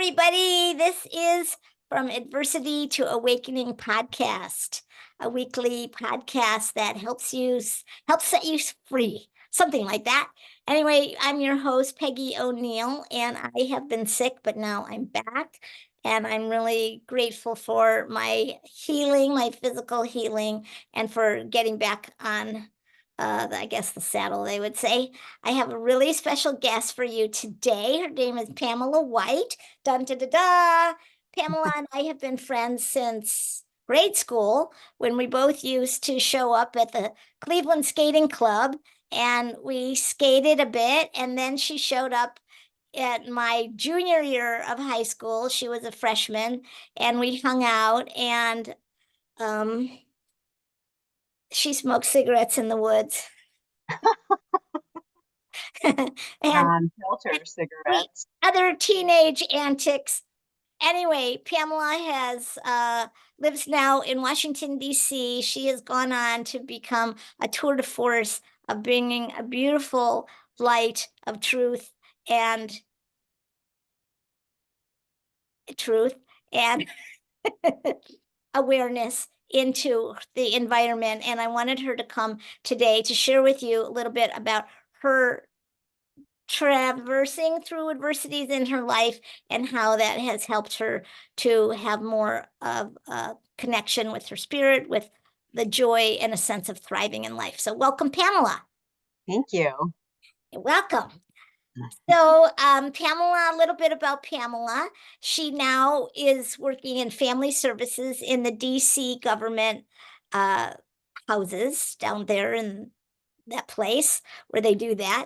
everybody. This is From Adversity to Awakening podcast, a weekly podcast that helps set you free, something like that. Anyway, I'm your host, Peggy O'Neill, and I have been sick, but now I'm back. And I'm really grateful for my healing, my physical healing, and for getting back on I guess the saddle, they would say. I have a really special guest for you today. Her name is Pamela White. Dun da da da. Pamela and I have been friends since grade school when we both used to show up at the Cleveland Skating Club and we skated a bit. And then she showed up at my junior year of high school. She was a freshman and we hung out and um, she smoked cigarettes in the woods. and Filter we cigarettes. other teenage antics. Anyway, Pamela has lives now in Washington, D.C. She has gone on to become a tour de force of bringing a beautiful light of and truth and awareness into the environment. And I wanted her to come today to share with you a little bit about her traversing through adversities in her life and how that has helped her to have more of a connection with her spirit, with the joy and a sense of thriving in life. So welcome, Pamela. Thank you. You're welcome. So Pamela, a little bit about Pamela. She now is working in family services in the DC government houses down there in that place where they do that.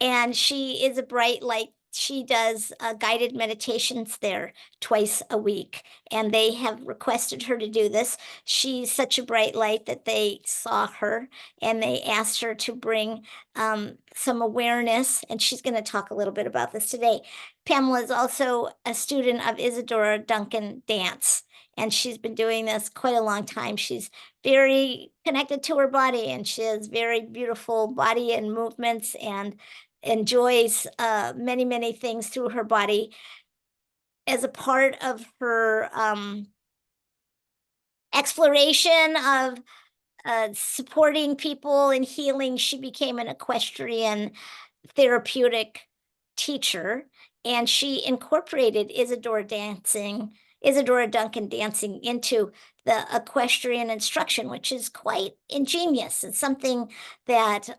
And she is a bright light. She does guided meditations there twice a week, and they have requested her to do this. She's such a bright light that they saw her and they asked her to bring some awareness, and she's going to talk a little bit about this today. Pamela is also a student of Isadora Duncan dance, and she's been doing this quite a long time. She's very connected to her body and she has very beautiful body and movements and enjoys many things through her body. As a part of her exploration of supporting people and healing, she became an equestrian therapeutic teacher, and she incorporated Isadora Duncan dancing into the equestrian instruction, which is quite ingenious and something that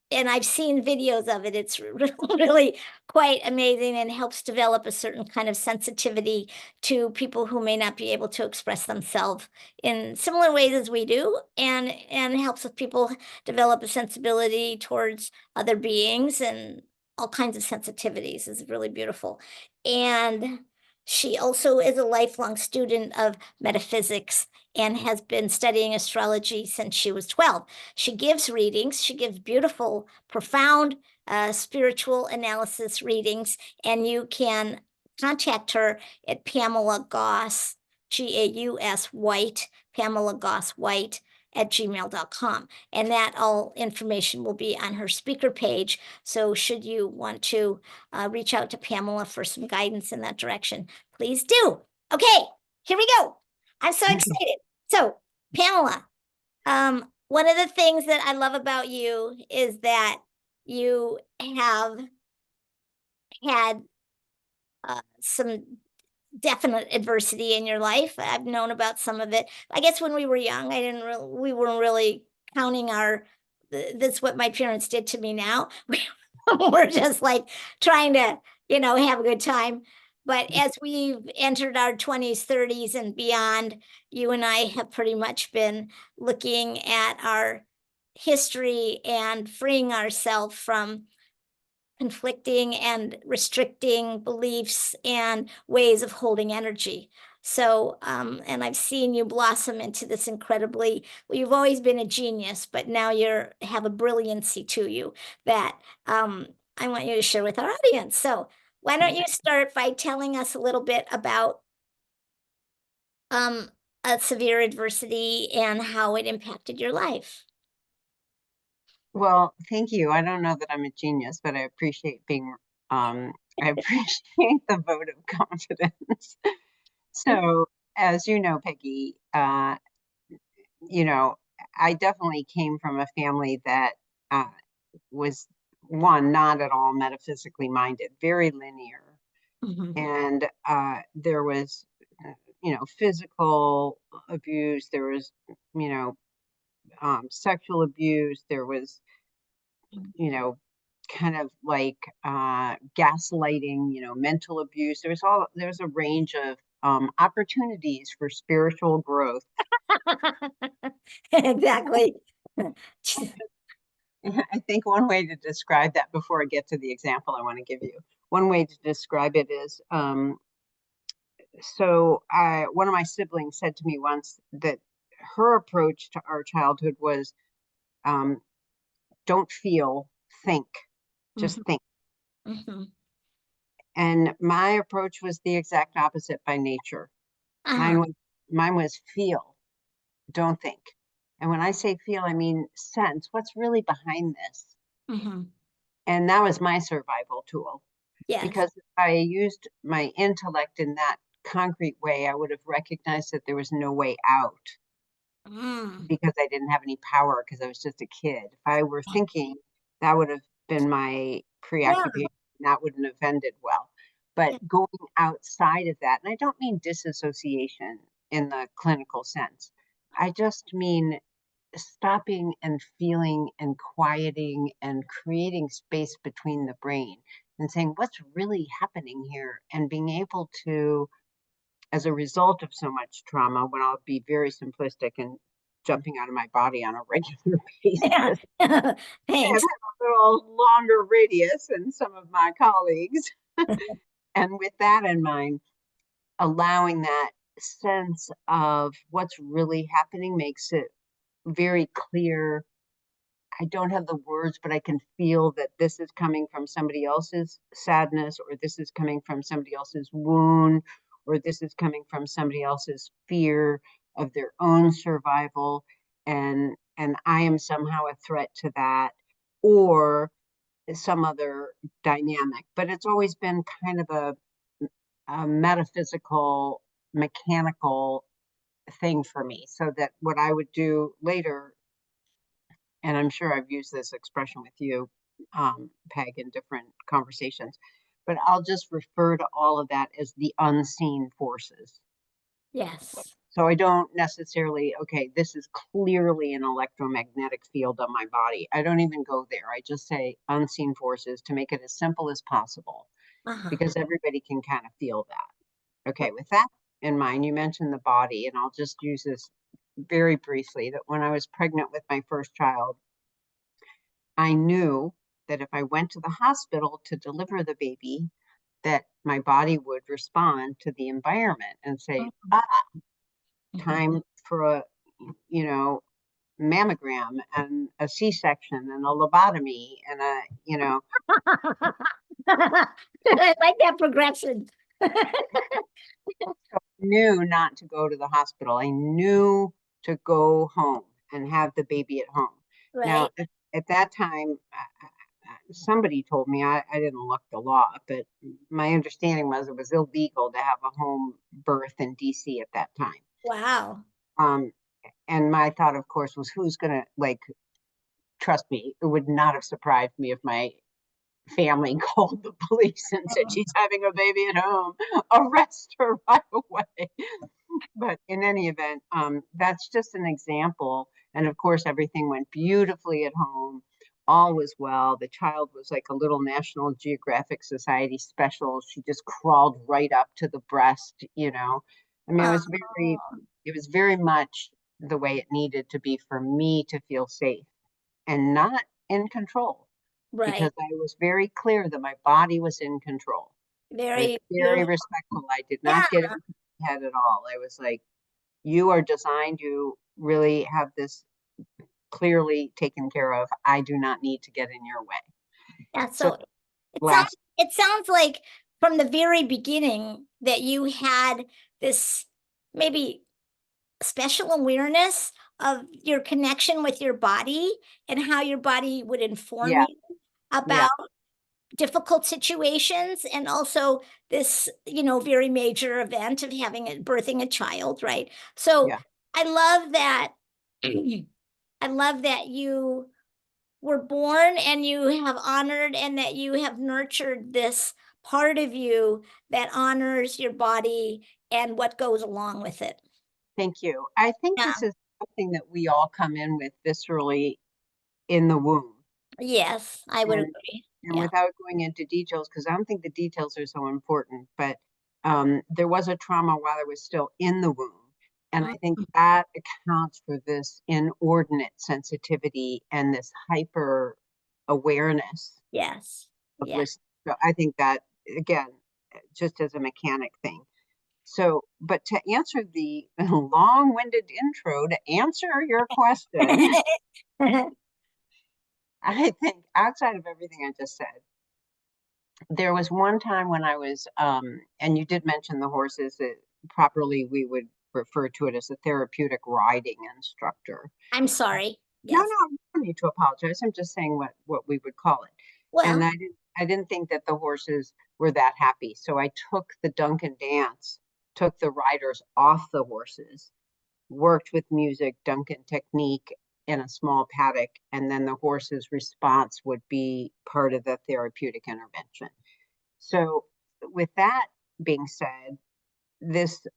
and I've seen videos of it. It's really quite amazing and helps develop a certain kind of sensitivity to people who may not be able to express themselves in similar ways as we do, and helps with people develop a sensibility towards other beings and all kinds of sensitivities. Is really beautiful. And she also is a lifelong student of metaphysics and has been studying astrology since she was 12. She gives readings. She gives beautiful, profound spiritual analysis readings, and you can contact her at Pamela Goss, Gaus White, Pamela Goss White at gmail.com. And that all information will be on her speaker page. So should you want to reach out to Pamela for some guidance in that direction, please do. Okay, here we go. I'm so excited. So, Pamela, one of the things that I love about you is that you have had some definite adversity in your life. I've known about some of it. I guess when we were young, we weren't really counting that's what my parents did to me now. We're just like trying to, have a good time. But as we've entered our 20s, 30s, and beyond, you and I have pretty much been looking at our history and freeing ourselves from conflicting and restricting beliefs and ways of holding energy. So, and I've seen you blossom into this well, you've always been a genius, but now have a brilliancy to you that I want you to share with our audience. So why don't you start by telling us a little bit about a severe adversity and how it impacted your life? Well, thank you. I don't know that I'm a genius, but I appreciate being I appreciate the vote of confidence. So, as you know, Peggy, you know, I definitely came from a family that uh, was one, not at all metaphysically minded, very linear. Mhm. And there was, physical abuse, there was, you know, sexual abuse, there was, you know, kind of like gaslighting, mental abuse. There's a range of opportunities for spiritual growth. Exactly. I think one way to describe that, before I get to the example I want to give you, one way to describe it is, one of my siblings said to me once that her approach to our childhood was, um, don't feel, think, just Mhm, think. mhm. And my approach was the exact opposite by nature. Uh-huh. Mine was feel, don't think. And when I say feel, I mean sense. What's really behind this? Mhm. And that was my survival tool. Yes. Because if I used my intellect in that concrete way, I would have recognized that there was no way out Mm. because I didn't have any power because I was just a kid. If I were thinking, that would have been my Yeah. preoccupation. That wouldn't have ended well. But Yeah. going outside of that, and I don't mean disassociation in the clinical sense, I just mean stopping and feeling and quieting and creating space between the brain and saying, what's really happening here? And being able to, as a result of so much trauma, when I'll be very simplistic and jumping out of my body on a regular basis, Yeah. I have Thanks. a little longer radius than some of my colleagues. And with that in mind, allowing that sense of what's really happening makes it very clear. I don't have the words, but I can feel that this is coming from somebody else's sadness, or this is coming from somebody else's wound, or this is coming from somebody else's fear of their own survival, and I am somehow a threat to that, or some other dynamic. But it's always been kind of a metaphysical, mechanical thing for me, so that what I would do later, and I'm sure I've used this expression with you, Peg, in different conversations, but I'll just refer to all of that as the unseen forces. Yes. So I don't necessarily, okay, this is clearly an electromagnetic field on my body. I don't even go there. I just say unseen forces to make it as simple as possible, Uh-huh. because everybody can kind of feel that. Okay, with that in mind, you mentioned the body, and I'll just use this very briefly, that when I was pregnant with my first child, I knew that if I went to the hospital to deliver the baby, that my body would respond to the environment and say, Mhm. ah, Mhm. time for a, you know, mammogram and a C-section and a lobotomy and I like that progression. knew not to go to the hospital. I knew to go home and have the baby at home. Now, Right. at that time, somebody told me, I didn't look the law, but my understanding was it was illegal to have a home birth in DC at that time. Wow. Um, and my thought, of course, was, who's going to, like, trust me, it would not have surprised me if my family called the police and said, Mhm. she's having a baby at home, arrest her right away. But in any event, that's just an example. And of course, everything went beautifully at home. All was well. The child was like a little National Geographic Society special. She just crawled right up to the breast. I mean, Oh, it was very much the way it needed to be for me to feel safe and not in control, right. because I was very clear that my body was in control. I was Very very beautiful. respectful. I did Yeah. not get into my head at all. I was like, you are designed, you really have this clearly taken care of. I do not need to get in your way. Yeah. So So last, it sounds like from the very beginning that you had this maybe special awareness of your connection with your body and how your body would inform yeah, you yeah, about difficult situations, and also this, very major event of birthing a child, right? So Yeah. I love that. I love that you were born and you have honored and that you have nurtured this part of you that honors your body and what goes along with it. Thank you. I think Yeah. this is something that we all come in with viscerally in the womb. Yes, I would And agree. and Yeah. without going into details, because I don't think the details are so important, but there was a trauma while I was still in the womb. And I think Mhm. that accounts for this inordinate sensitivity and this hyper awareness Yes. of Yeah. listening. So I think that, again, just as a mechanic thing. So, but to answer the long-winded intro, to answer your question, I think outside of everything I just said, there was one time when I was, and you did mention the horses, that properly we would refer to it as a therapeutic riding instructor. I'm Uh, sorry. No, Yes. no, you don't need to apologize. I'm just saying what we would call it. And Well, I didn't think that the horses were that happy. So I took the Duncan dance, took the riders off the horses, worked with music, Duncan technique in a small paddock, and then the horse's response would be part of the therapeutic intervention. So, with that being said, this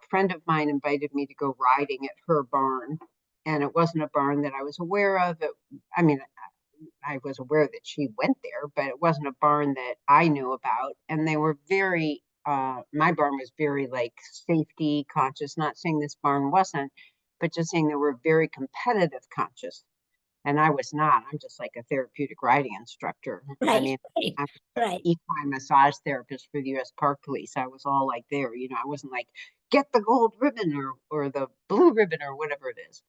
friend of mine invited me to go riding at her barn, and it wasn't a barn that I was aware of. I mean, I was aware that she went there, but it wasn't a barn that I knew about. And they were very, my barn was very like safety conscious, not saying this barn wasn't, but just saying they were very competitive conscious. And I was not. I'm just like a therapeutic riding instructor. I right, mean, right, I'm right. equine massage therapist for the U.S. Park Police. I was all like there, I wasn't like get the gold ribbon or the blue ribbon or whatever it is.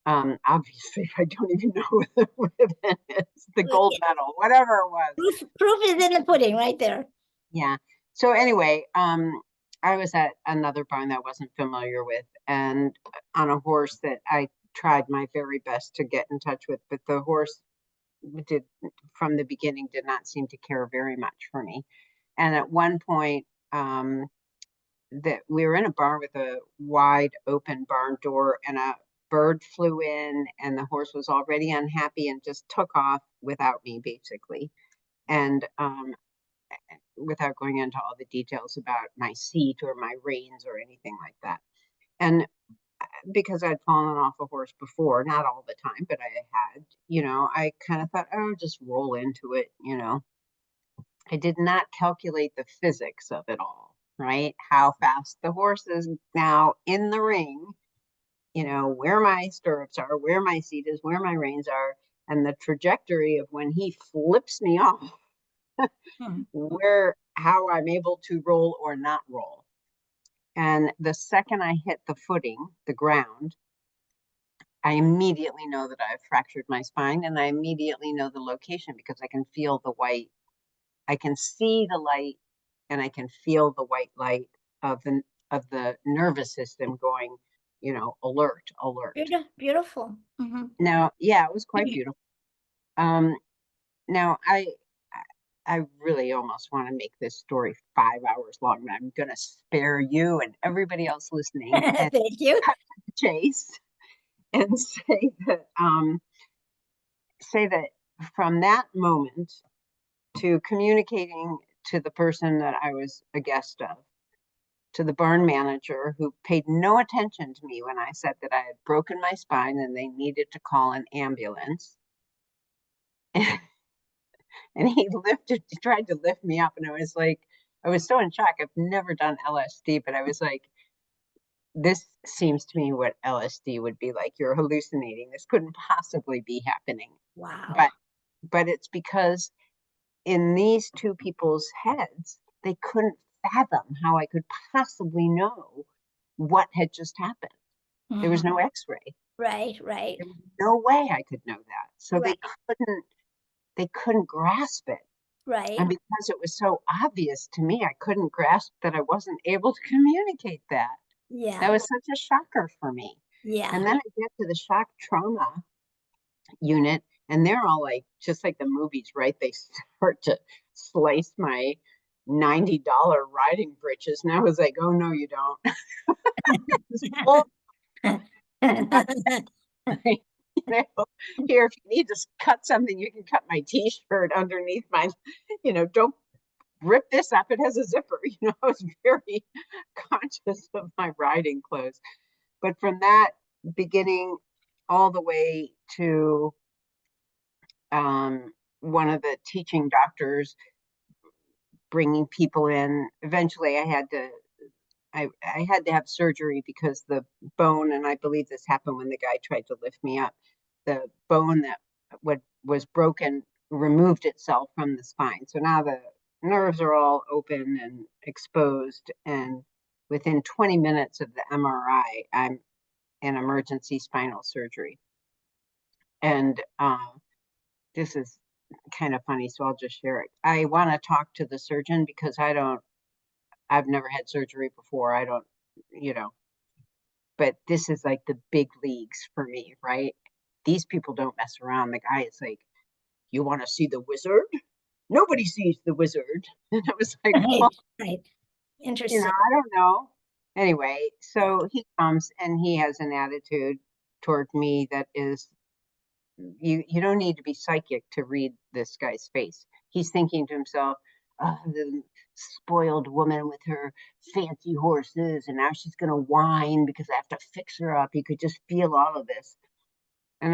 Obviously, I don't even know what the ribbon is, the Well, gold yeah, medal, whatever it was. proof is in the pudding right there. Yeah. So anyway, I was at another barn that I wasn't familiar with, and on a horse that I tried my very best to get in touch with, but the horse did from the beginning did not seem to care very much for me. And at one point, that we were in a barn with a wide open barn door, and a bird flew in, and the horse was already unhappy and just took off without me, basically. And without going into all the details about my seat or my reins or anything like that. And because I'd fallen off a horse before, not all the time, but I had, I kind of thought, oh, just roll into it. I did not calculate the physics of it all, right? How fast the horse is now in the ring, where my stirrups are, where my seat is, where my reins are, and the trajectory of when he flips me off, Hmm. how I'm able to roll or not roll. And the second I hit the footing, the ground, I immediately know that I've fractured my spine, and I immediately know the location because I can feel the white. I can see the light, and I can feel the white light of the nervous system going, alert, alert. Beautiful. Hmm. Now, yeah, it was quite beautiful. Um, now I really almost want to make this story 5 hours long, but I'm going to spare you and everybody else listening and Thank you. cut to the chase and say that from that moment to communicating to the person that I was a guest of, to the barn manager who paid no attention to me when I said that I had broken my spine and they needed to call an ambulance. And he tried to lift me up, and I was so in shock. I've never done LSD, but I was like, this seems to me what LSD would be like. You're hallucinating. This couldn't possibly be happening. Wow. But it's because in these two people's heads, they couldn't fathom how I could possibly know what had just happened. There was Mhm. no x-ray. Right, right, There was no way I could know that. So right, they couldn't grasp it. And right. because it was so obvious to me, I couldn't grasp that I wasn't able to communicate that. That Yeah, was such a shocker for me. yeah. And then I get to the shock trauma unit, And they're all like, just like the movies, right? They start to slice my $90 riding breeches. And I was like, oh, no, you don't. Well, you know, here, if you need to cut something, you can cut my t-shirt underneath my, don't rip this up. It has a zipper. I was very conscious of my riding clothes. But from that beginning all the way to one of the teaching doctors bringing people in, eventually I had to have surgery because the bone, and I believe this happened when the guy tried to lift me up, the bone that was broken removed itself from the spine. So now the nerves are all open and exposed. And within 20 minutes of the MRI, I'm in emergency spinal surgery. And this is kind of funny, so I'll just share it. I want to talk to the surgeon because I've never had surgery before. I don't, but this is like the big leagues for me, right? These people don't mess around. The guy is like, you want to see the wizard? Nobody sees the wizard. And I was like, Right, well, right. Interesting. I don't know. Anyway, so he comes and he has an attitude toward me that is, you don't need to be psychic to read this guy's face. He's thinking to himself, oh, the spoiled woman with her fancy horses, and now she's going to whine because I have to fix her up. You could just feel all of this. And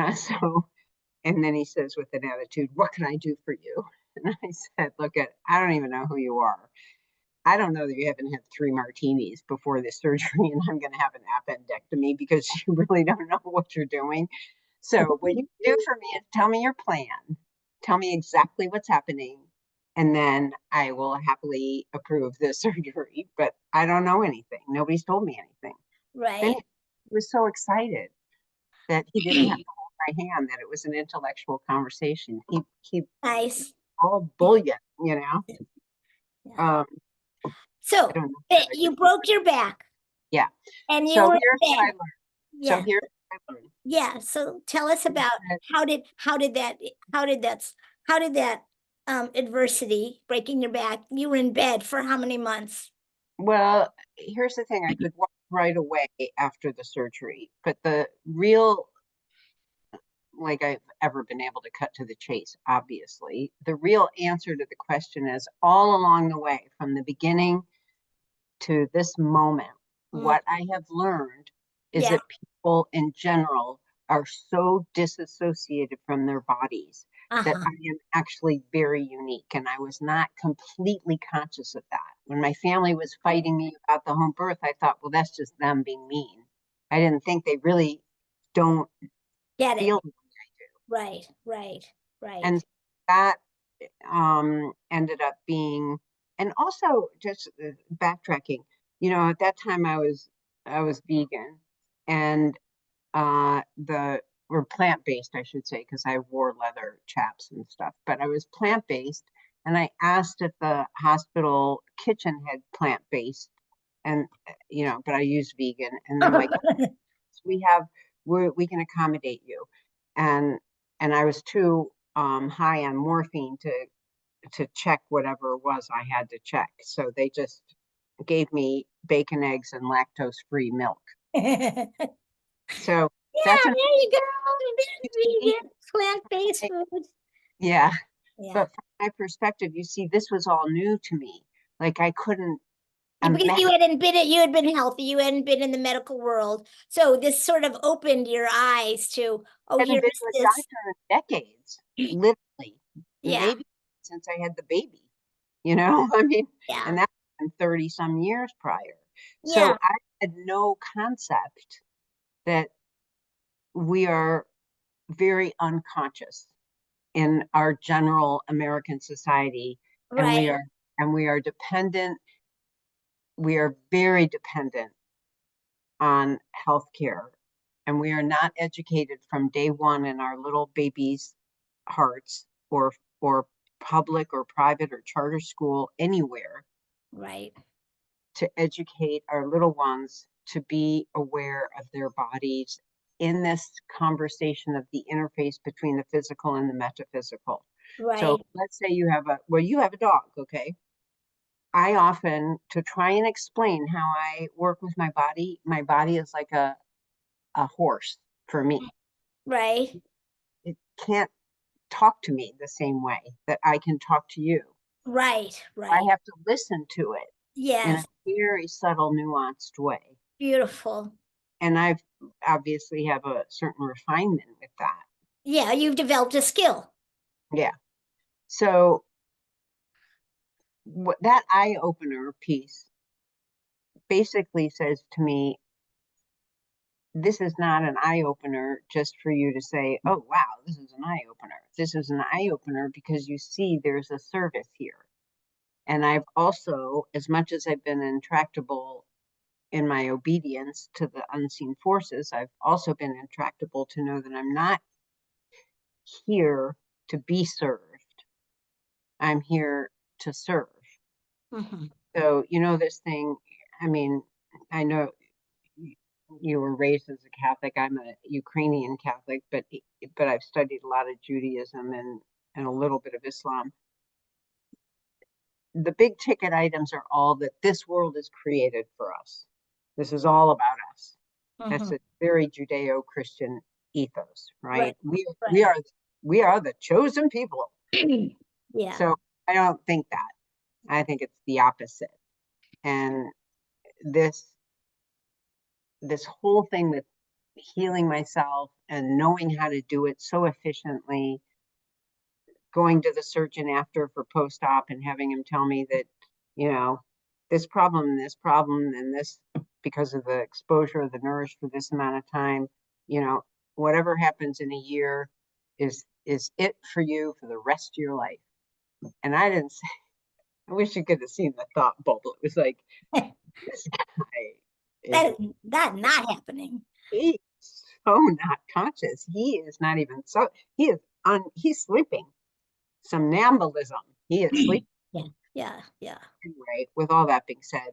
and then he says with an attitude, what can I do for you? And I said, look, I don't even know who you are. I don't know that you haven't had 3 martinis before this surgery, and I'm going to have an appendectomy because you really don't know what you're doing. So what you do for me is tell me your plan. Tell me exactly what's happening, and then I will happily approve the surgery. But I don't know anything. Nobody's told me anything. Then Right. he was so excited that he didn't have to hold my hand, that it was an intellectual conversation. He Nice. all bullion, Yeah. Um, I So don't know that I you could. broke your back Yeah. and you So were here's in what I bed. learned. So Yeah. here's what I learned. Yeah. So tell us about how did that adversity, breaking your back, you were in bed for how many months? Well, here's the thing. I could walk right away after the surgery, but the real, like I've ever been able to cut to the chase, obviously, the real answer to the question is all along the way, from the beginning to this moment, Mm, what I have learned is yeah. that people in general are so disassociated from their bodies that Uh-huh. I am actually very unique. And I was not completely conscious of that. When my family was fighting me about the home birth, I thought, well, that's just them being mean. I didn't think they really don't Get it. feel. Right, right, right. And that ended up being, and also just backtracking, at that time I was vegan, and the or plant-based, I should say, because I wore leather chaps and stuff, but I was plant-based, and I asked if the hospital kitchen had plant-based, and but I used vegan, and they're like, we have we can accommodate you, and I was too high on morphine to check whatever it was I had to check, so they just gave me bacon, eggs, and lactose-free milk. Yeah, So that's an there you go. you see, Vegan, plant-based food. yeah. Yeah. But from my perspective, you see, this was all new to me. Like I couldn't Because imagine. you had been healthy, you hadn't been in the medical world. So this sort of opened your eyes to, oh, I hadn't here's been to a this. doctor in decades, literally, Yeah, maybe since I had the baby. I mean, yeah, and that's been 30 some years prior. yeah, So I had no concept that we are very unconscious in our general American society, and we right, are dependent. We are very dependent on healthcare, and we are not educated from day one in our little babies' hearts, or public or private or charter school anywhere, right. to educate our little ones to be aware of their bodies in this conversation of the interface between the physical and the metaphysical. So Right. let's say you have a dog, okay? I often, to try and explain how I work with my body is like a horse for me. Right. It can't talk to me the same way that I can talk to you. Right. I Right. have to listen to it in a Yes. very subtle, nuanced way. Beautiful. And I've obviously have a certain refinement with that. Yeah, you've developed a skill. Yeah. So what that eye opener piece basically says to me, this is not an eye opener just for you to say, oh, wow, this is an eye opener. This is an eye opener because you see there's a service here. And I've also, as much as I've been intractable in my obedience to the unseen forces, I've also been intractable to know that I'm not here to be served. I'm here to serve. Hmm. So, this thing, I mean, I know you were raised as a Catholic. I'm a Ukrainian Catholic, but I've studied a lot of Judaism and a little bit of Islam. The big ticket items are all that this world is created for us. This is all about us. That's Hmm. a very Judeo-Christian ethos, Right. right? We we Right. are we are the chosen people. Yeah. So I don't think that. I think it's the opposite. And this this whole thing with healing myself and knowing how to do it so efficiently, going to the surgeon after for post-op and having him tell me that, you know, this problem, and this because of the exposure of the nourish for this amount of time, whatever happens in a year is it for you for the rest of your life. And I didn't say, I wish you could have seen the thought bubble. It was like, this guy is That not happening. he's so not conscious. He is not even so he's sleeping. Somnambulism. He is sleeping. Yeah. Yeah. Yeah. Anyway, with all that being said,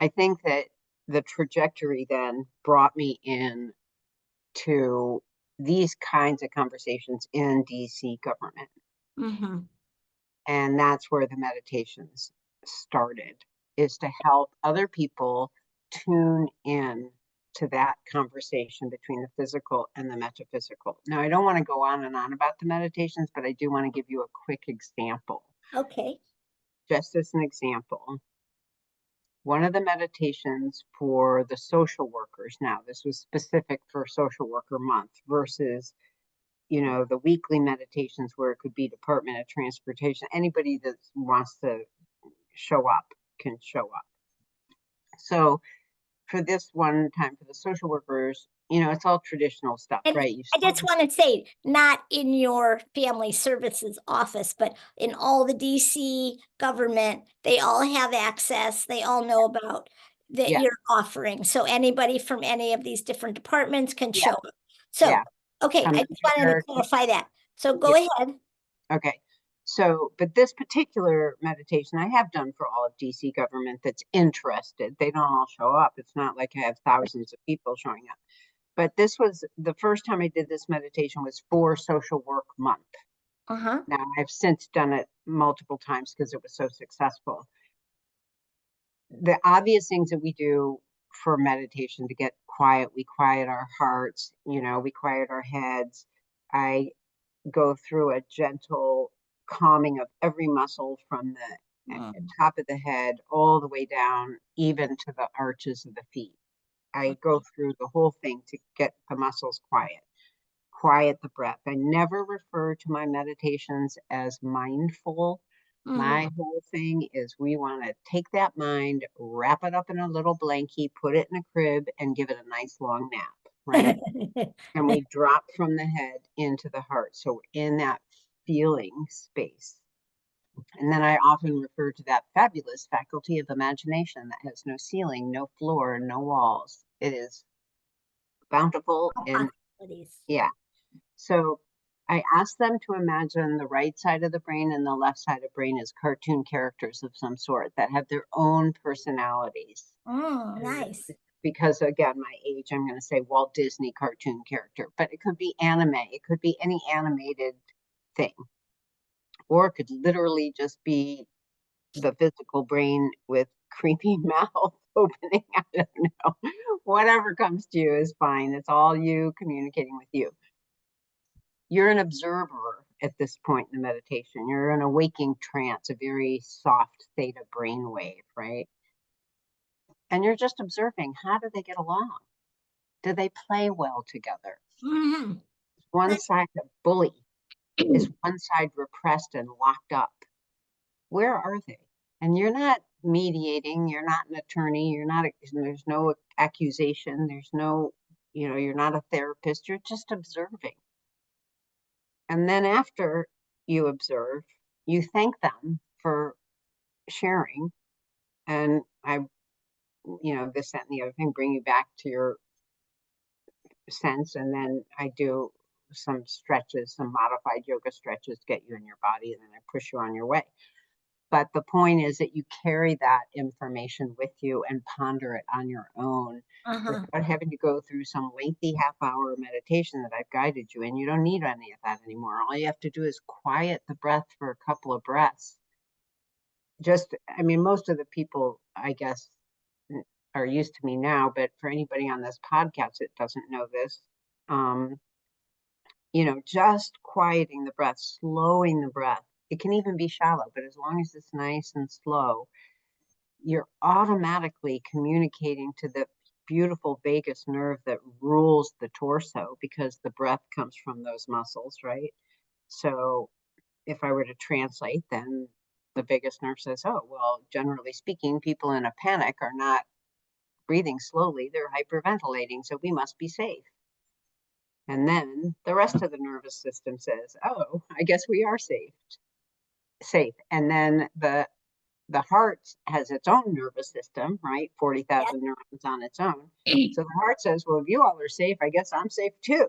I think that the trajectory then brought me in to these kinds of conversations in DC government. Hmm. And that's where the meditations started, is to help other people tune in to that conversation between the physical and the metaphysical. Now, I don't want to go on and on about the meditations, but I do want to give you a quick example. Okay. Just as an example, one of the meditations for the social workers, now this was specific for social worker month versus the weekly meditations where it could be Department of Transportation. Anybody that wants to show up can show up. So for this one time for the social workers, it's all traditional stuff, And right? You I just want to say, not in your family services office, but in all the DC government, they all have access. They all know about that yeah, you're offering. So anybody from any of these different departments can yeah, show up. So, yeah. okay, Come I in just wanted to there. clarify that. So Yeah, go ahead. okay. So, but this particular meditation I have done for all of DC government that's interested. They don't all show up. It's not like I have thousands of people showing up. But this was the first time I did this meditation was for social work month. Uh-huh. Now I've since done it multiple times because it was so successful. The obvious things that we do for meditation to get quiet, we quiet our hearts, we quiet our heads. I go through a gentle calming of every muscle from the Mm, top of the head all the way down, even to the arches of the feet. I go okay. through the whole thing to get the muscles quiet the breath. I never refer to my meditations as mindful. Mhm. My whole thing is we want to take that mind, wrap it up in a little blankie, put it in a crib, and give it a nice long nap, right? And we drop from the head into the heart. So in that feeling space. And then I often refer to that fabulous faculty of imagination that has no ceiling, no floor, no walls. It is bountiful All and possibilities. yeah. So I ask them to imagine the right side of the brain and the left side of the brain as cartoon characters of some sort that have their own personalities. Oh, And nice. because again, my age, I'm going to say Walt Disney cartoon character, but it could be anime. It could be any animated thing, or it could literally just be the physical brain with creepy mouth opening. I don't know. Whatever comes to you is fine. It's all you communicating with you. You're an observer at this point in the meditation. You're in a waking trance, a very soft theta brainwave, right? And you're just observing, how do they get along? Do they play well together? Mhm. One side a bully? Is one side repressed and locked up? Where are they? And you're not mediating, you're not an attorney, there's no accusation, there's no, you're not a therapist, you're just observing. And then after you observe, you thank them for sharing. And this, that, and the other thing, bring you back to your sense. And then I do some stretches, some modified yoga stretches, get you in your body, and then I push you on your way. But the point is that you carry that information with you and ponder it on your own Uh-huh. without having to go through some lengthy half-hour meditation that I've guided you in. You don't need any of that anymore. All you have to do is quiet the breath for a couple of breaths. Most of the people, I guess, are used to me now, but for anybody on this podcast that doesn't know this, just quieting the breath, slowing the breath. It can even be shallow, but as long as it's nice and slow, you're automatically communicating to the beautiful vagus nerve that rules the torso, because the breath comes from those muscles, right? So if I were to translate, then the vagus nerve says, oh, well, generally speaking, people in a panic are not breathing slowly, they're hyperventilating, so we must be safe. And then the rest of the nervous system says, oh, I guess we are safe. And then the heart has its own nervous system, right? 40,000 neurons on its own. So the heart says, well, if you all are safe, I guess I'm safe too.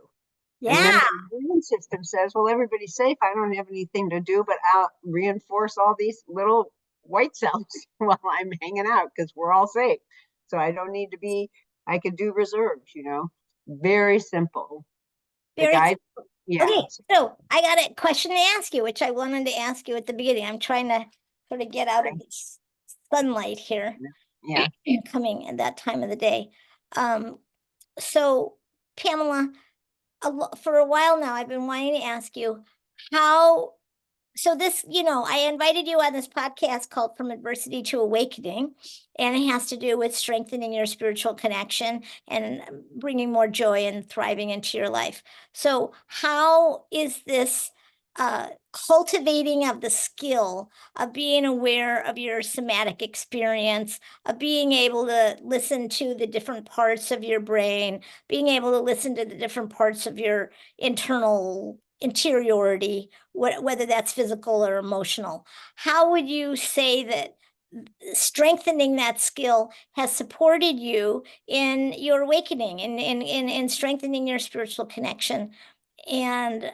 And Yeah. then the immune system says, well, everybody's safe. I don't have anything to do but reinforce all these little white cells while I'm hanging out, because we're all safe. So I don't need to be, I could do reserves, very simple. The Very guide, yeah. Okay, so I got a question to ask you, which I wanted to ask you at the beginning. I'm trying to sort of get out of this sunlight here Yeah. coming at that time of the day. So Pamela, for a while now, I've been wanting to ask you how so this, I invited you on this podcast called From Adversity to Awakening, and it has to do with strengthening your spiritual connection and bringing more joy and thriving into your life. So, how is this cultivating of the skill of being aware of your somatic experience, of being able to listen to the different parts of your brain, being able to listen to the different parts of your interiority, whether that's physical or emotional. How would you say that strengthening that skill has supported you in your awakening and in strengthening your spiritual connection? And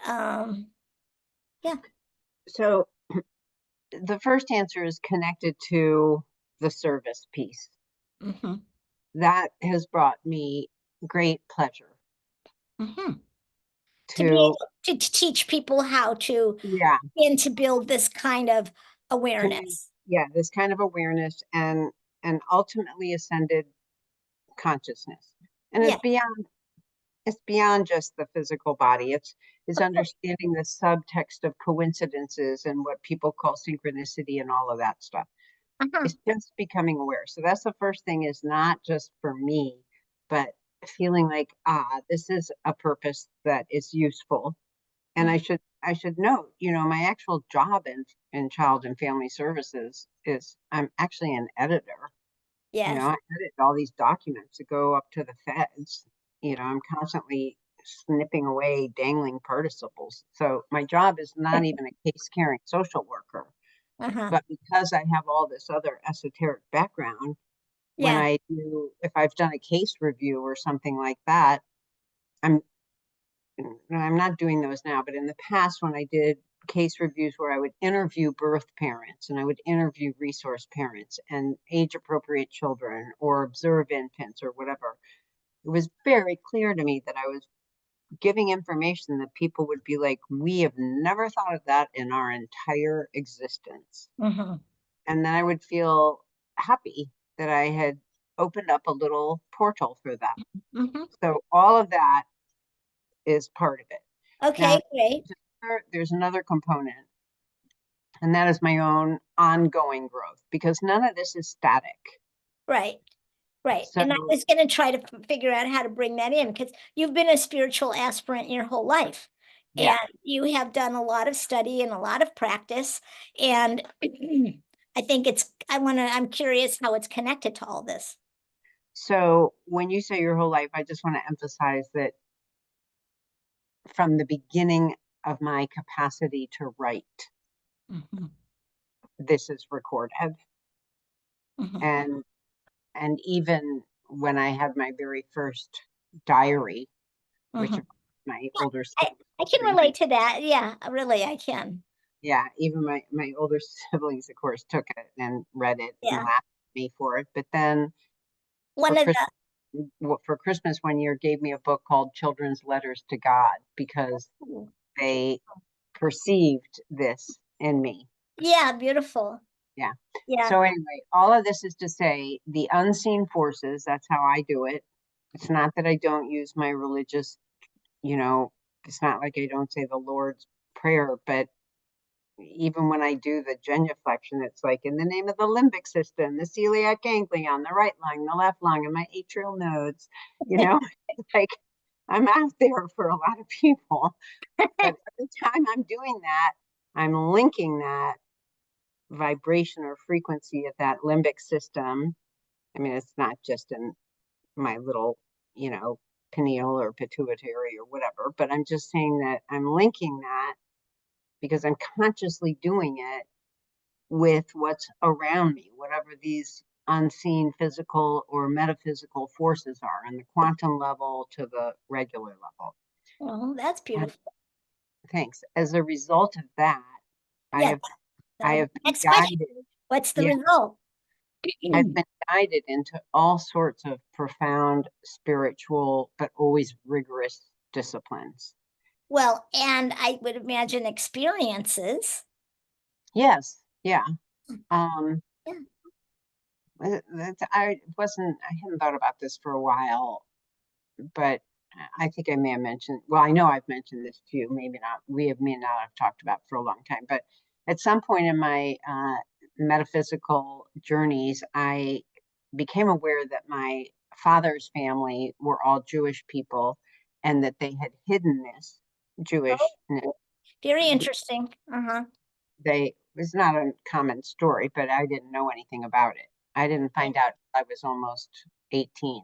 yeah. So the first answer is connected to the service piece. Mm-hmm. That has brought me great pleasure Mm-hmm. To be to, able to teach people how to yeah, begin to build this kind of community, awareness. yeah, this kind of awareness and ultimately ascended consciousness. And Yeah, it's beyond just the physical body. It's of course. understanding the subtext of coincidences and what people call synchronicity and all of that stuff. Uh-huh. It's just becoming aware. So that's the first thing, is not just for me, but feeling like, this is a purpose that is useful. And Mhm. I should note, my actual job in child and family services is I'm actually an editor. Yes. I edit all these documents that go up to the feds. I'm constantly snipping away dangling participles. So my job is not even a case carrying social worker. Uh-huh. But because I have all this other esoteric background, Yeah. if I've done a case review or something like that, I'm not doing those now, but in the past when I did case reviews where I would interview birth parents and I would interview resource parents and age appropriate children or observe infants or whatever. It was very clear to me that I was giving information that people would be like, we have never thought of that in our entire existence. Mhm. And then I would feel happy that I had opened up a little portal for them. Mhm. So all of that is part of it. Okay, Now, great. there's another component, and that is my own ongoing growth because none of this is static. Right. Right. So, And I was going to try to figure out how to bring that in because you've been a spiritual aspirant your whole life. yeah. And you have done a lot of study and a lot of practice. And I think I'm curious how it's connected to all this. So when you say your whole life, I just want to emphasize that from the beginning of my capacity to write, Mhm. this is recorded. Mhm. And even when I had my very first diary, which Mhm. my Yeah, older I, siblings I can couldn't read. relate to that. Yeah, really, I can. Yeah, even my older siblings, of course, took it and read it and Yeah. laughed at me for it. But then for One of Christmas, for Christmas one year, gave me a book called Children's Letters to God because the, they perceived this in me. yeah, beautiful. Yeah. Yeah. So anyway, all of this is to say the unseen forces, that's how I do it. It's not that I don't use my religious, you know, it's not like I don't say the Lord's Prayer, but even when I do the genuflection, it's like in the name of the limbic system, the celiac ganglion, the right lung, the left lung, and my atrial nodes, you know, like I'm out there for a lot of people. But every time I'm doing that, I'm linking that vibration or frequency of that limbic system. I mean, it's not just in my little, you know, pineal or pituitary or whatever, but I'm just saying that I'm linking that because I'm consciously doing it with what's around me, whatever these unseen physical or metaphysical forces are, on the quantum level to the regular level. Well, that's And beautiful. thanks. As a result of that, I Yeah, have that I was have the been next question. guided. What's the Yeah, result? I've been guided into all sorts of profound spiritual, but always rigorous disciplines. Well, and I would imagine experiences. Yes, yeah. Um, Yeah. I wasn't. I hadn't thought about this for a while, but I think I may have mentioned. Well, I know I've mentioned this to you. Maybe not. May not have talked about for a long time. But at some point in my metaphysical journeys, I became aware that my father's family were all Jewish people, and that they had hidden this Jewishness. Oh, very interesting. Uh-huh. They It's not a common story, but I didn't know anything about it. I didn't find out till I was almost 18.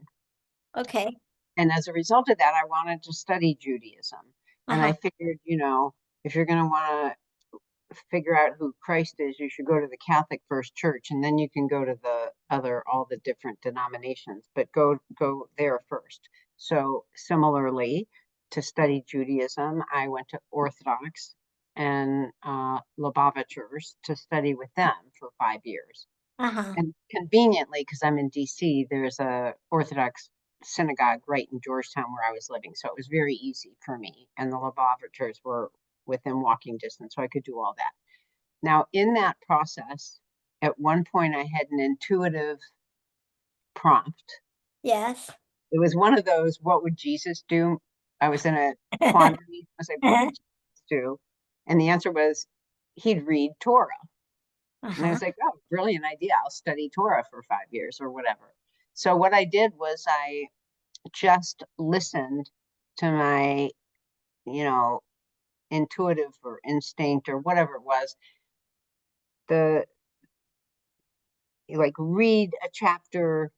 Okay. And as a result of that, I wanted to study Judaism. And Uh-huh. I figured, you know, if you're going to want to figure out who Christ is, you should go to the Catholic First Church, and then you can go to all the different denominations, but go there first. So similarly, to study Judaism, I went to Orthodox and Lubavitchers to study with them for 5 years. Uh-huh. And conveniently, because I'm in DC, there's a Orthodox synagogue right in Georgetown where I was living. So it was very easy for me. And the Lubavitchers were within walking distance, so I could do all that. Now, in that process, at one point I had an intuitive prompt. Yes. It was one of those, what would Jesus do? I was in a quandary. I was like, what would Jesus do? And the answer was, he'd read Torah. And I Uh-huh. was like, oh, brilliant idea. I'll study Torah for 5 years or whatever. So what I did was I just listened to my, you know, intuitive or instinct or whatever it was, the like read a chapter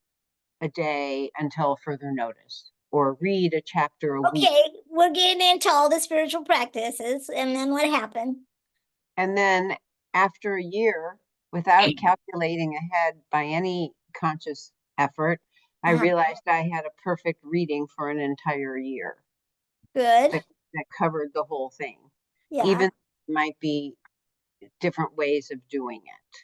a day until further notice, or read a chapter a week. Okay, we're getting into all the spiritual practices, and then what happened? And then after a year, without calculating ahead by any conscious effort, I Uh-huh. realized I had a perfect reading for an entire year Good. that, that covered the whole thing. Yeah. Even might be different ways of doing it.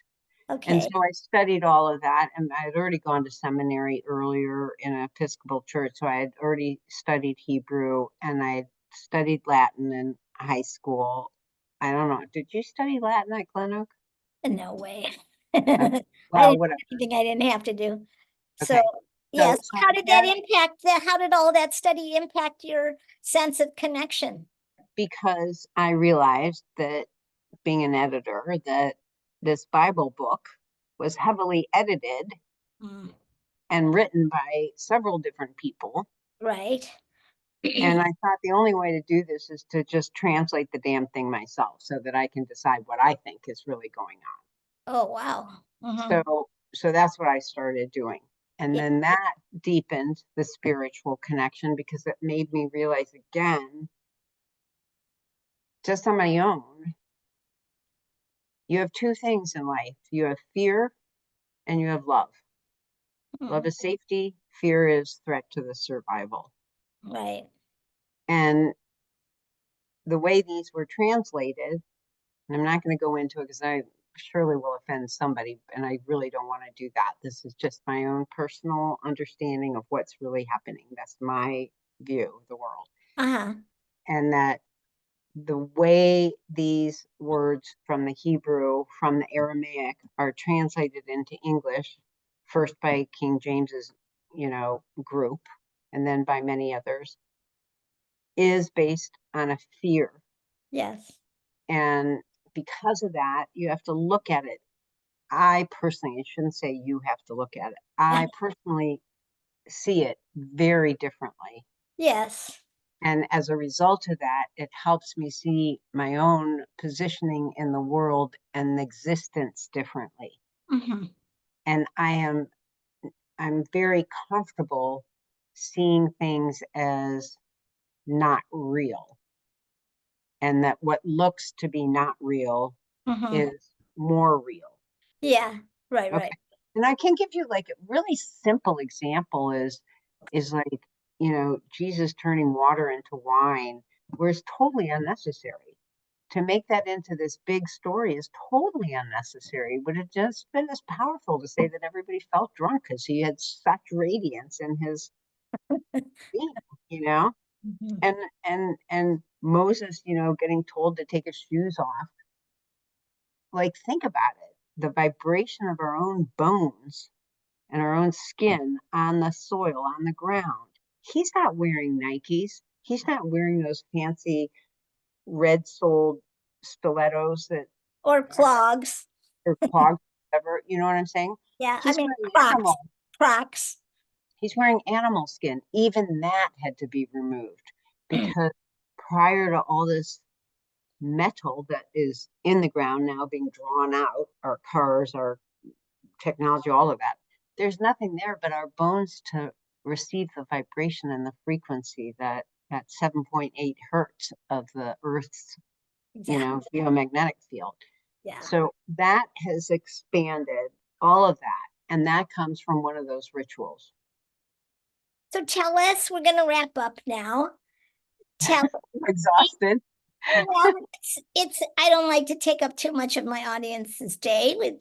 And Okay. so I studied all of that, and I had already gone to seminary earlier in an Episcopal church. So I had already studied Hebrew and I had studied Latin in high school. I don't know. Did you study Latin at Glen Oak? No way. Okay. I Well, didn't whatever. do anything I didn't have to do. So, Okay. yes, So how I did that had, impact how did all that study impact your sense of connection? because I realized that being an editor, that this Bible book was heavily edited Mm, and written by several different people. right. And I thought the only way to do this is to just translate the damn thing myself so that I can decide what I think is really going on. Oh, wow. So that's what I started doing. And Yeah. then that deepened the spiritual connection because it made me realize again, just on my own, you have two things in life. You have fear and you have love. Love Mm, is safety, fear is threat to the survival. right. And the way these were translated, and I'm not going to go into it because I surely will offend somebody, and I really don't want to do that. This is just my own personal understanding of what's really happening. That's my view of the world. Uh-huh. And that the way these words from the Hebrew, from the Aramaic are translated into English, first by King James's, group, and then by many others, is based on a fear. Yes. And because of that, you have to look at it. I personally, I shouldn't say you have to look at it. I personally see it very differently. Yes. And as a result of that, it helps me see my own positioning in the world and existence differently. Hmm. And I'm very comfortable seeing things as not real, and that what looks to be not real Hmm. is more real. Yeah. Right, Okay. right. And I can give you like a really simple example is like, Jesus turning water into wine, where it's totally unnecessary. To make that into this big story is totally unnecessary. Would it just been as powerful to say that everybody felt drunk because he had such radiance in his being, you know? Mhm. And Moses, getting told to take his shoes off. Like, think about it. The vibration of our own bones and our own skin on the soil, on the ground. He's not wearing Nikes. He's not wearing those fancy red soled stilettos that Or clogs. are clogged, whatever. You know what I'm saying? Yeah. I He's mean, wearing Crocs. animal. Crocs. He's wearing animal skin. Even that had to be removed because prior to all this metal that is in the ground now being drawn out, our cars, our technology, all of that. There's nothing there but our bones to receive the vibration and the frequency that 7.8 hertz of the Earth's, Exactly. geomagnetic field. Yeah. So that has expanded all of that. And that comes from one of those rituals. So tell us, we're going to wrap up now. Tell me, Exhausted. well, I don't like to take up too much of my audience's day with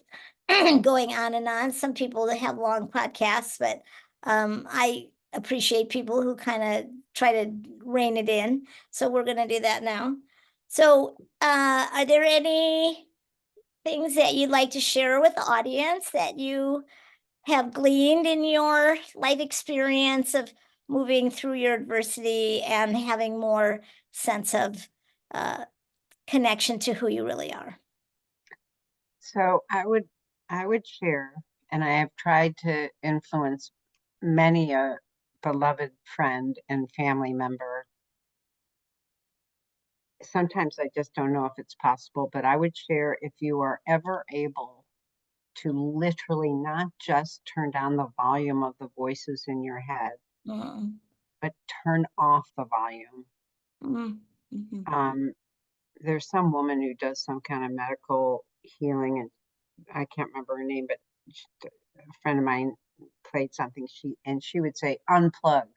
going on and on. Some people have long podcasts, but I appreciate people who kind of try to rein it in. So we're going to do that now. So, are there any things that you'd like to share with the audience that you have gleaned in your life experience of moving through your adversity and having more sense of uh, connection to who you really are? So I would share, and I have tried to influence many a beloved friend and family member. Sometimes I just don't know if it's possible, but I would share if you are ever able to literally not just turn down the volume of the voices in your head, Mm, but turn off the volume. mm, mhm. Um, there's some woman who does some kind of medical healing, and I can't remember her name, but a friend of mine played something. She would say, unplug,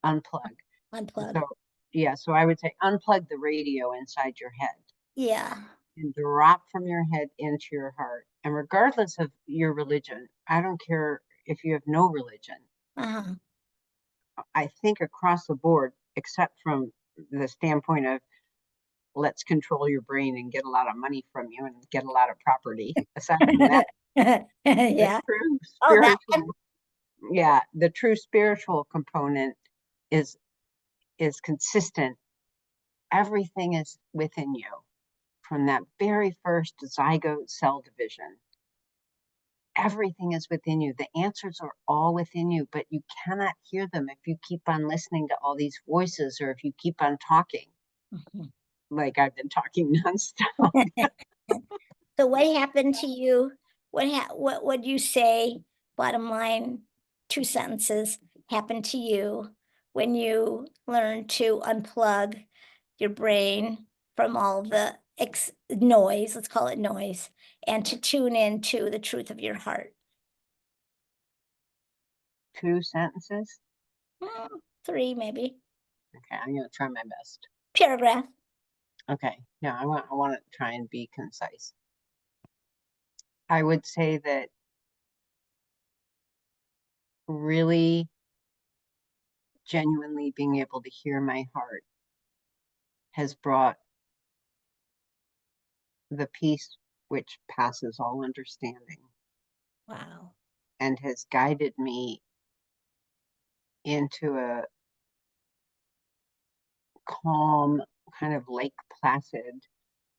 unplug. Unplug. So yeah, so I would say unplug the radio inside your head. Yeah. and drop from your head into your heart. And regardless of your religion, I don't care if you have no religion, Uh-huh. I think across the board, except from the standpoint of let's control your brain and get a lot of money from you and get a lot of property. Aside from that, the Yeah. true Oh, that one. spiritual, yeah, the true spiritual component is is consistent. Everything is within you from that very first zygote cell division. Everything is within you. The answers are all within you, but you cannot hear them if you keep on listening to all these voices or if you keep on talking like I've been talking nonstop. So what happened to you? What would you say, bottom line, 2 sentences, happened to you when you learned to unplug your brain from all the noise, let's call it noise, and to tune into the truth of your heart? Two sentences. 3 maybe. Okay, I'm gonna try my best. Paragraph. Okay, no, I want to try and be concise. I would say that really genuinely being able to hear my heart has brought the peace which passes all understanding Wow. and has guided me into a calm kind of Lake Placid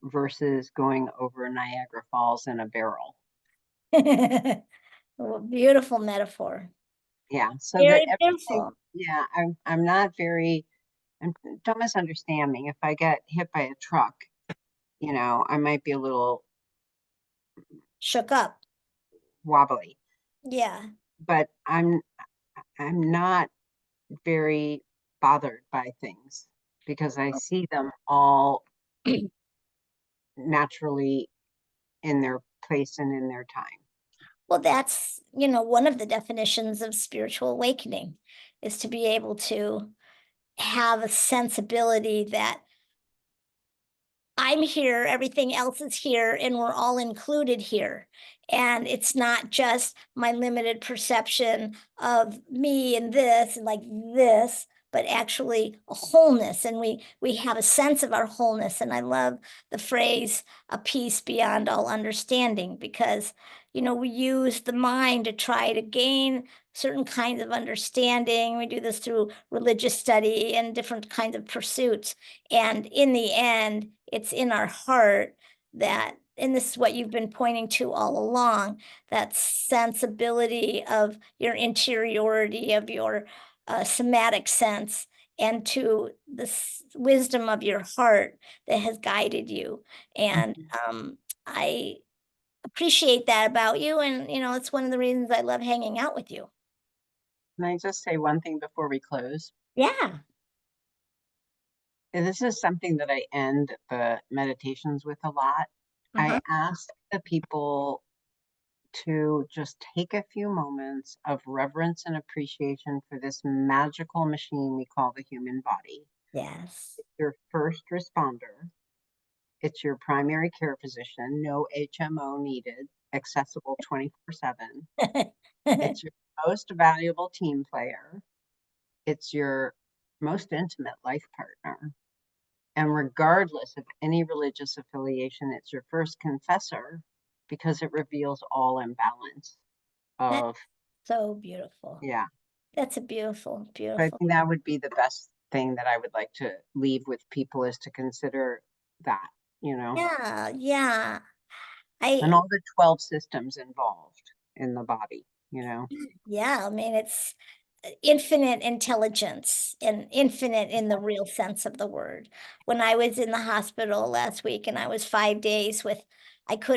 versus going over Niagara Falls in a barrel. Well, beautiful metaphor. Yeah, so that Very everything, beautiful. yeah, I'm not very, and don't misunderstand me. If I get hit by a truck, I might be a little Shook up. wobbly, Yeah. but I'm not very bothered by things because I see them all naturally in their place and in their time. Well, that's, one of the definitions of spiritual awakening is to be able to have a sensibility that I'm here, everything else is here, and we're all included here. And it's not just my limited perception of me and this and like this, but actually a wholeness. And we have a sense of our wholeness. And I love the phrase a peace beyond all understanding because we use the mind to try to gain certain kinds of understanding. We do this through religious study and different kinds of pursuits. And in the end, it's in our heart that, and this is what you've been pointing to all along, that sensibility of your interiority, of your somatic sense, and to the wisdom of your heart that has guided you. And Mhm. I appreciate that about you. And, it's one of the reasons I love hanging out with you. Can I just say one thing before we close? Yeah. And this is something that I end the meditations with a lot. I Uh-huh. ask the people to just take a few moments of reverence and appreciation for this magical machine we call the human body. Yes. Your first responder, it's your primary care physician, no HMO needed, accessible 24/7. It's your most valuable team player. It's your most intimate life partner. And regardless of any religious affiliation, it's your first confessor because it reveals all imbalance That's of, so beautiful. yeah. That's a beautiful, So I beautiful. think that would be the best thing that I would like to leave with people is to consider that, Yeah, yeah. I and all the 12 systems involved in the body. Yeah, I mean, it's infinite intelligence and infinite in the real sense of the word. When I was in the hospital last week and I was 5 days with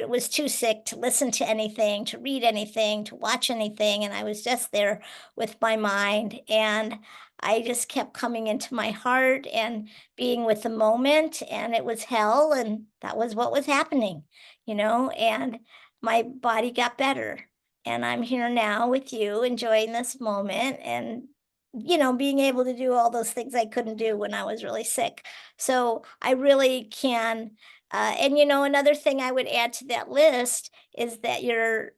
was too sick to listen to anything, to read anything, to watch anything, and I was just there with my mind, and I just kept coming into my heart and being with the moment, and it was hell, and that was what was happening, and my body got better. And I'm here now with you, enjoying this moment and, being able to do all those things I couldn't do when I was really sick. So I really can And another thing I would add to that list is that your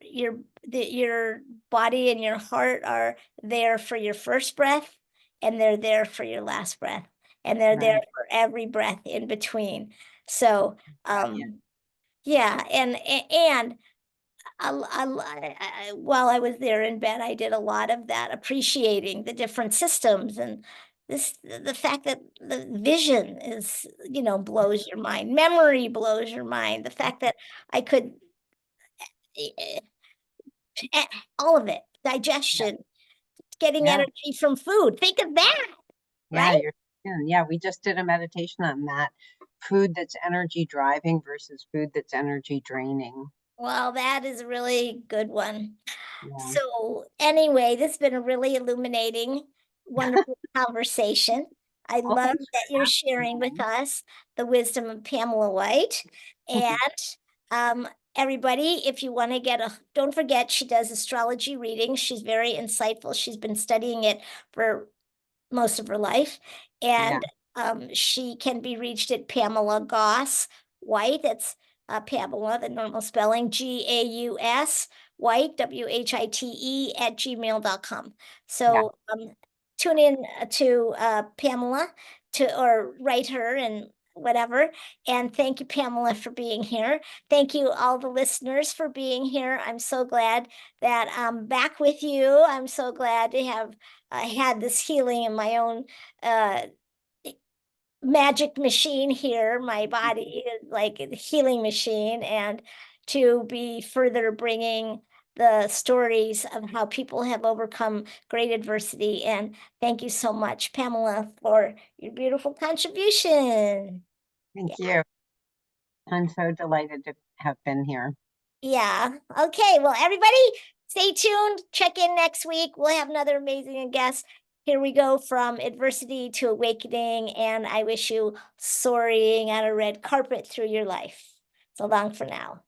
body and your heart are there for your first breath, and they're there for your last breath, and they're there Right. for every breath in between. So, Got you. yeah, and while I was there in bed, I did a lot of that, appreciating the different systems, and the fact that the vision is, blows your mind, memory blows your mind, the fact that I could, eh, eh, eh, all of it, Yeah. digestion, getting Yeah. energy from food. Think of that, Yeah. right? Yeah. We just did a meditation on that. Food that's energy driving versus food that's energy draining. Well, that is a really good one. Yeah. So, anyway, this has been a really illuminating, wonderful conversation. I Well, love thanks that for you're sharing with asking. us the wisdom of Pamela White. And everybody, if you want to don't forget, she does astrology readings. She's very insightful. She's been studying it for most of her life. Yeah. And she can be reached at Pamela Goss White. That's Pamela, the normal spelling, Gaus White, WHITE at gmail.com. Yeah. So tune in to Pamela or write her and whatever. And thank you, Pamela, for being here. Thank you, all the listeners, for being here. I'm so glad that I'm back with you. I'm so glad to have had this healing in my own uh, magic machine here. My body is like a healing machine, and to be further bringing the stories of how people have overcome great adversity. And thank you so much, Pamela, for your beautiful contribution. Thank you. I'm so delighted to have been here. Yeah. Okay. Well, everybody, stay tuned. Check in next week. We'll have another amazing guest. Here we go, from adversity to awakening. And I wish you soaring on a red carpet through your life. So long for now.